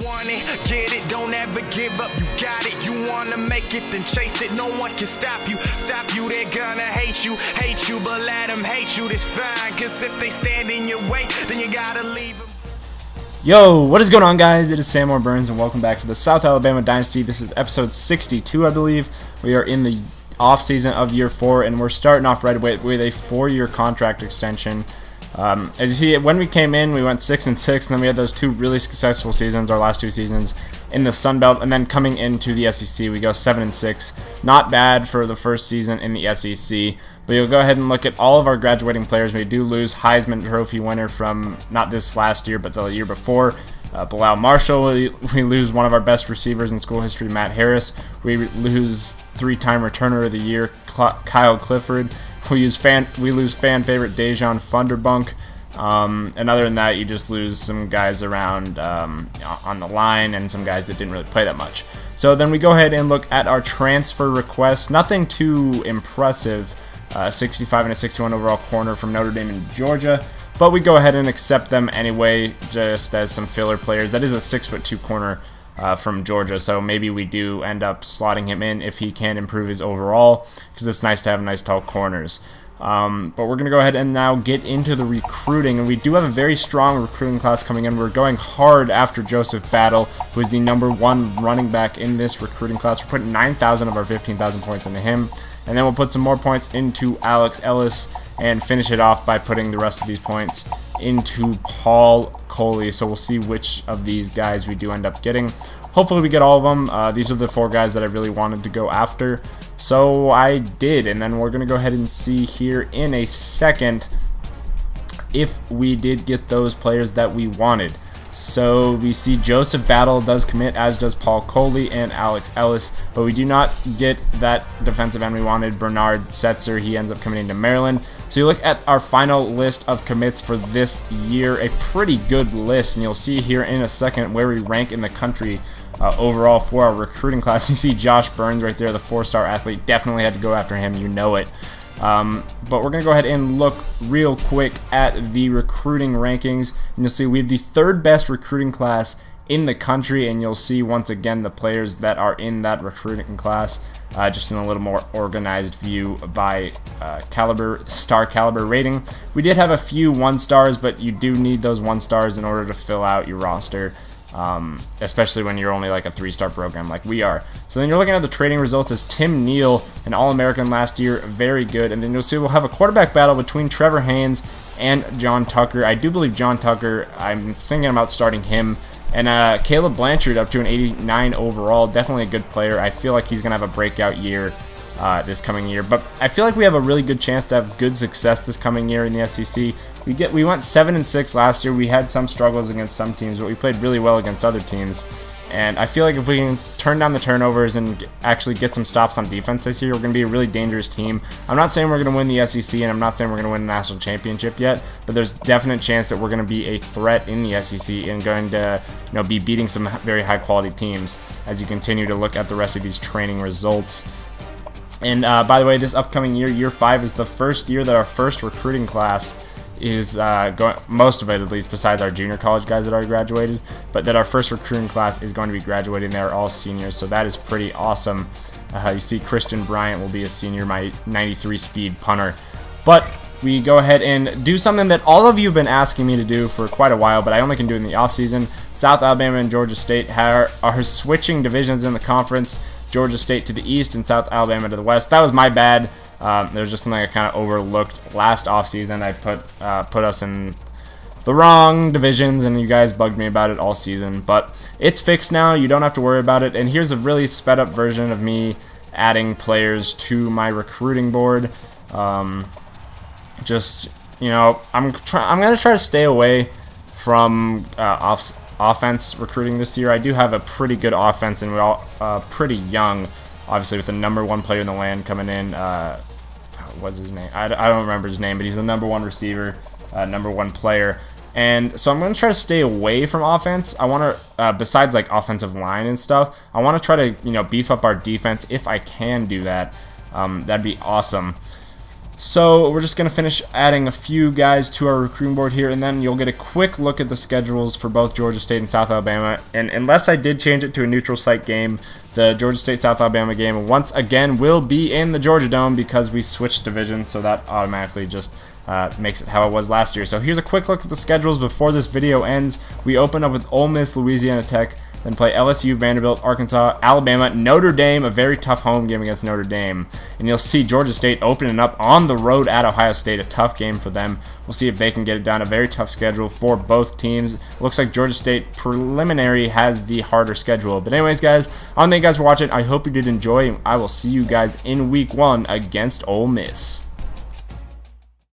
want it, get it, don't ever give up, you got it. You wanna make it, then chase it, no one can stop you. They're gonna hate you, but let them hate you, that's fine. Cause if they stand in your way, then you gotta leave them. Yo, what is going on, guys? It is Sam Burns, and welcome back to the South Alabama Dynasty. This is episode 62, I believe. We are in the off-season of year 4, and we're starting off right away with a 4-year contract extension. As you see, when we came in, we went 6-6, and then we had those 2 really successful seasons, our last 2 seasons, in the Sun Belt, and then coming into the SEC, we go 7-6. Not bad for the first season in the SEC, but you'll go ahead and look at all of our graduating players. We do lose Heisman Trophy winner from not this last year, but the year before, Bilal Marshall. We lose one of our best receivers in school history, Matt Harris. We lose 3-time returner of the year, Kyle Clifford. We lose fan favorite Dejan Funderbunk. And other than that, you just lose some guys around on the line and some guys that didn't really play that much. So then we go ahead and look at our transfer requests. Nothing too impressive. 65 and a 61 overall corner from Notre Dame and Georgia. But we go ahead and accept them anyway, just as some filler players. That is a 6'2" corner from Georgia, so maybe we do end up slotting him in if he can improve his overall, because it's nice to have nice tall corners. But we're going to go ahead and now get into the recruiting, and we do have a very strong recruiting class coming in. We're going hard after Joseph Battle, who is the #1 running back in this recruiting class. We're putting 9,000 of our 15,000 points into him, and then we'll put some more points into Alex Ellis and finish it off by putting the rest of these points into Paul Coley. So we'll see which of these guys we do end up getting. Hopefully we get all of them. These are the 4 guys that I really wanted to go after. So I did, and then we're going to go ahead and see here in a second if we did get those players that we wanted. So we see Joseph Battle does commit, as does Paul Coley and Alex Ellis, but we do not get that defensive end we wanted, Bernard Setzer. He ends up coming into Maryland. So you look at our final list of commits for this year, a pretty good list, and you'll see here in a second where we rank in the country overall for our recruiting class. You see Josh Burns right there, the 4-star athlete. Definitely had to go after him, you know it. But we're going to go ahead and look real quick at the recruiting rankings, and you'll see we have the 3rd best recruiting class in the country, and you'll see once again the players that are in that recruiting class just in a little more organized view by star caliber rating. We did have a few 1-stars, but you do need those 1-stars in order to fill out your roster. Especially when you're only like a 3-star program like we are. So then you're looking at the trading results as Tim Neal, an All-American last year, very good. And then you'll see we'll have a quarterback battle between Trevor Haynes and John Tucker. I do believe John Tucker, I'm thinking about starting him. And Caleb Blanchard up to an 89 overall, definitely a good player. I feel like he's going to have a breakout year this coming year. But I feel like we have a really good chance to have good success this coming year in the SEC. We went 7-6 last year. We had some struggles against some teams, but we played really well against other teams. And I feel like if we can turn down the turnovers and actually get some stops on defense this year, we're going to be a really dangerous team. I'm not saying we're going to win the SEC, and I'm not saying we're going to win the national championship yet, but there's definite chance that we're going to be a threat in the SEC and going to, be beating some very high-quality teams as you continue to look at the rest of these training results. And by the way, this upcoming year, year 5, is the first year that our first recruiting class is going, most of it at least, besides our junior college guys that already graduated, but that our first recruiting class is going to be graduating. They're all seniors, so that is pretty awesome. You see Christian Bryant will be a senior, my 93 speed punter. But we go ahead and do something that all of you have been asking me to do for quite a while, but I only can do it in the offseason. South Alabama and Georgia State are switching divisions in the conference. Georgia State to the east and South Alabama to the west. That was my bad. There's just something I kind of overlooked last offseason. I put us in the wrong divisions, and you guys bugged me about it all season. But it's fixed now. You don't have to worry about it. And here's a really sped up version of me adding players to my recruiting board. I'm going to try to stay away from offense recruiting this year. I do have a pretty good offense, and we're all pretty young, obviously, with the #1 player in the land coming in. What's his name? I don't remember his name, but he's the #1 receiver, #1 player. And so I'm going to try to stay away from offense. I want to, besides like offensive line and stuff, I want to try to beef up our defense if I can do that. That'd be awesome. So we're just going to finish adding a few guys to our recruiting board here, and then you'll get a quick look at the schedules for both Georgia State and South Alabama. And unless I did change it to a neutral site game, the Georgia State-South Alabama game once again will be in the Georgia Dome because we switched divisions, so that automatically just makes it how it was last year. So here's a quick look at the schedules before this video ends. We open up with Ole Miss, Louisiana Tech, then play LSU, Vanderbilt, Arkansas, Alabama, Notre Dame, a very tough home game against Notre Dame. And you'll see Georgia State opening up on the road at Ohio State, a tough game for them. We'll see if they can get it done. A very tough schedule for both teams. Looks like Georgia State preliminary has the harder schedule. But anyways, guys, I want to thank you guys for watching. I hope you did enjoy, and I will see you guys in week 1 against Ole Miss.